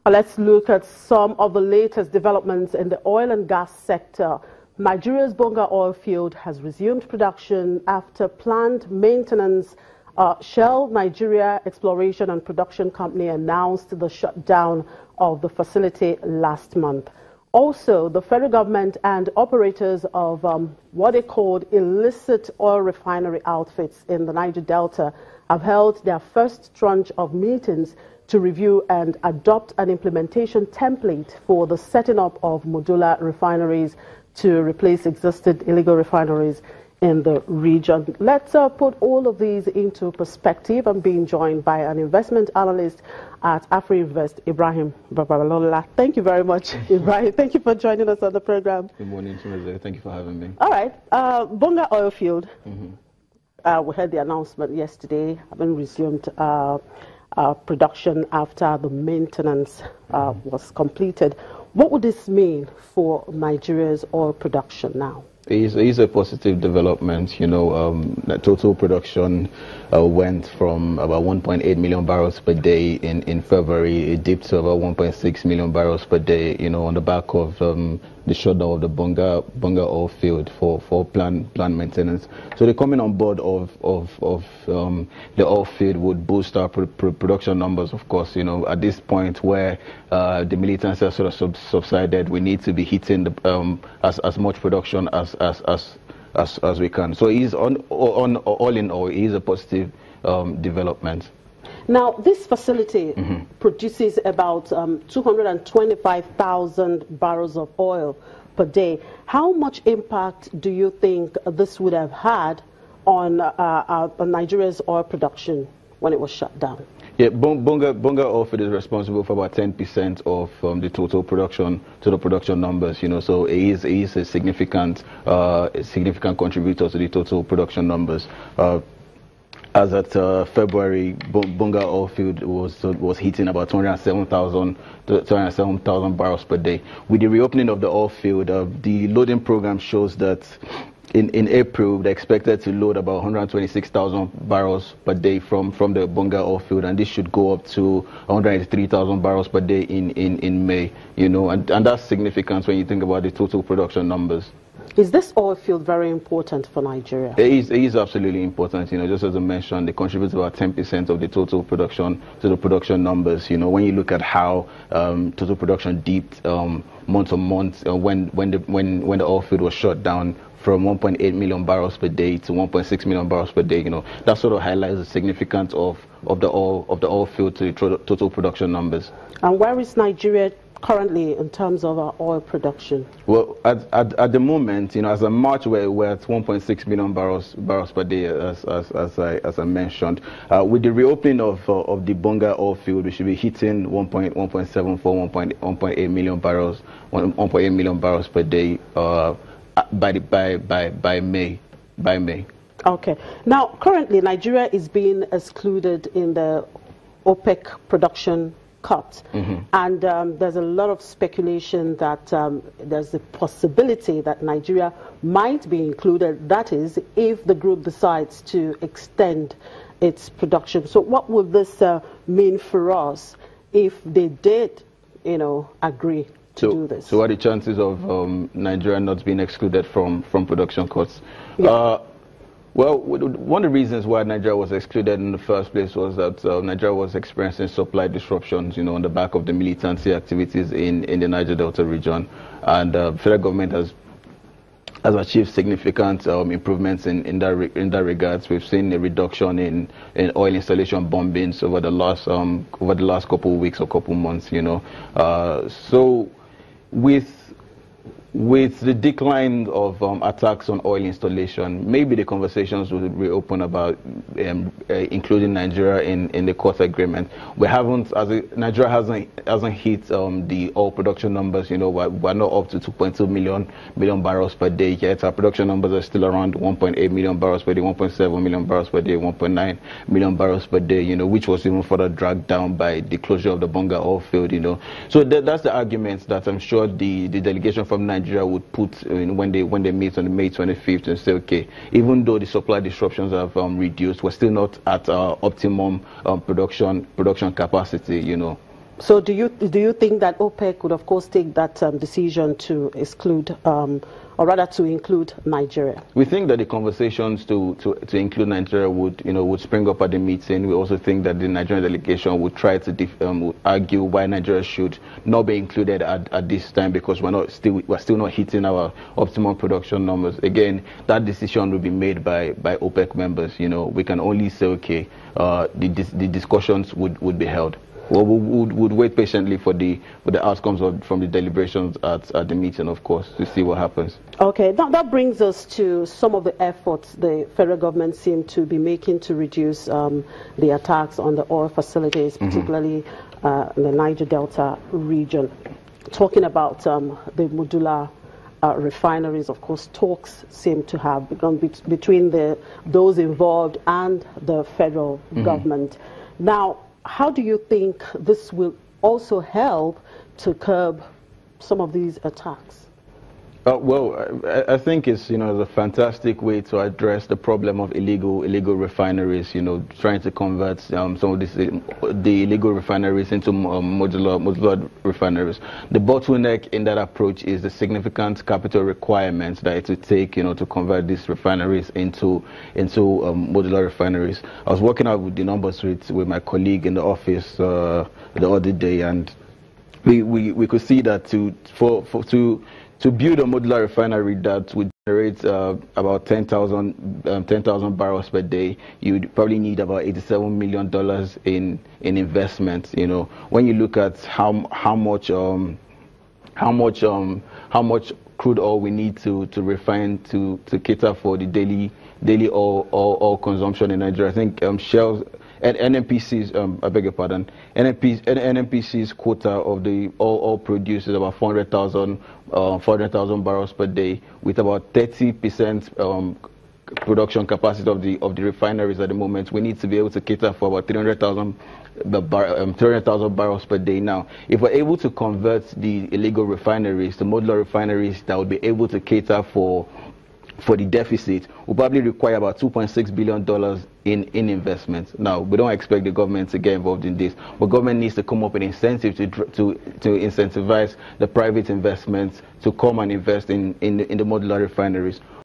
Let's look at some of the latest developments in the oil and gas sector. Nigeria's Bonga oil field has resumed production after planned maintenance. Shell Nigeria Exploration and Production Company announced the shutdown of the facility last month. Also, the federal government and operators of what they called illicit oil refinery outfits in the Niger Delta have held their first tranche of meetings to review and adopt an implementation template for the setting up of modular refineries to replace existing illegal refineries in the region. Let's put all of these into perspective. I'm being joined by an investment analyst at AfriInvest, Ibrahim Babalola. Thank you very much, Ibrahim. Thank you for joining us on the program. Good morning, Tunde. Thank you for having me. All right. Bonga oil field. We heard the announcement yesterday, having resumed production after the maintenance was completed. What would this mean for Nigeria's oil production now? It is a positive development. You know, the total production went from about 1.8 million barrels per day in February. It dipped to about 1.6 million barrels per day, you know, on the back of the shutdown of the Bonga oil field for planned maintenance. So the coming on board of the oil field would boost our production numbers, of course. You know, at this point where the militancy has sort of subsided, we need to be hitting the, as much production as we can. So it is all in all, it is a positive development. Now, this facility produces about 225,000 barrels of oil per day. How much impact do you think this would have had on Nigeria's oil production when it was shut down? Yeah, Bonga oil field is responsible for about 10% of the total production numbers. You know, so it is a significant contributor to the total production numbers. As at February, Bonga oil field was hitting about 207,000 barrels per day. With the reopening of the oil field, the loading program shows that in April, they expected to load about 126,000 barrels per day from the Bonga oil field, and this should go up to 183,000 barrels per day in May. You know, and that's significant when you think about the total production numbers. Is this oil field very important for Nigeria? It is absolutely important. You know, just as I mentioned, they contribute about 10% of the total production to the production numbers. You know, when you look at how total production dipped month on month when the oil field was shut down from 1.8 million barrels per day to 1.6 million barrels per day, you know, that sort of highlights the significance of the oil field to the total production numbers. And where is Nigeria currently in terms of our oil production? Well, at the moment, you know, as of March, we're at 1.6 million barrels per day, as I mentioned. With the reopening of the Bonga oil field, we should be hitting 1.8 million barrels per day by May. Okay. Now, currently, Nigeria is being excluded in the OPEC production cut, and there's a lot of speculation that there's a possibility that Nigeria might be included. That is, if the group decides to extend its production. So, what would this mean for us if they did, you know, agree to do this? So, what are the chances of Nigeria not being excluded from production cuts? Yeah. Well, one of the reasons why Nigeria was excluded in the first place was that Nigeria was experiencing supply disruptions, you know, on the back of the militancy activities in the Niger Delta region. And the federal government has achieved significant improvements in that regards. We've seen a reduction in oil installation bombings over the last couple of weeks or couple of months, you know. So with the decline of attacks on oil installation, maybe the conversations will reopen about including Nigeria in the cut agreement. We haven't, Nigeria hasn't hit the oil production numbers. You know, we're not up to 2.2 million barrels per day yet. Our production numbers are still around 1.8 million barrels per day, 1.7 million barrels per day, 1.9 million barrels per day. You know, which was even further dragged down by the closure of the Bonga oil field. You know, so that's the argument that I'm sure the delegation from Nigeria would put when they meet on May 25th and say, okay, even though the supply disruptions have reduced, we're still not at our optimum production capacity, you know. So do you think that OPEC could, of course, take that decision to exclude, or rather to include Nigeria? We think that the conversations to include Nigeria would spring up at the meeting. We also think that the Nigerian delegation would try to would argue why Nigeria should not be included at this time, because we're still not hitting our optimum production numbers. Again, that decision will be made by OPEC members. We can only say, okay, the discussions would be held. Well, we would wait patiently for the outcomes from the deliberations at the meeting, of course, to see what happens. Okay, that brings us to some of the efforts the federal government seem to be making to reduce the attacks on the oil facilities, particularly in the Niger Delta region. Talking about the Modular refineries, of course, talks seem to have begun between those involved and the federal government. Now, how do you think this will also help to some of these attacks? Well, I think it's a fantastic way to address the problem of illegal refineries. Trying to convert some of the illegal refineries into modular refineries. The bottleneck in that approach is the significant capital requirements that it would take to convert these refineries into modular refineries. I was working out with the numbers with my colleague in the office the other day, and we could see that to build a modular refinery that would generate about 10,000 barrels per day, you would probably need about $87 million in investment. When you look at how much crude oil we need to refine to cater for the daily oil consumption in Nigeria, I think Shell's and NNPC's, I beg your pardon, NNPC's quota of the oil produced is about 400,000 barrels per day, with about 30% production capacity of the refineries at the moment. We need to be able to cater for about 300,000 barrels per day. Now, if we're able to convert the illegal refineries to modular refineries that would be able to cater for the deficit, will probably require about $2.6 billion in investment. Now, we don't expect the government to get involved in this, but government needs to come up with incentives to incentivize the private investments to come and invest in the modular refineries.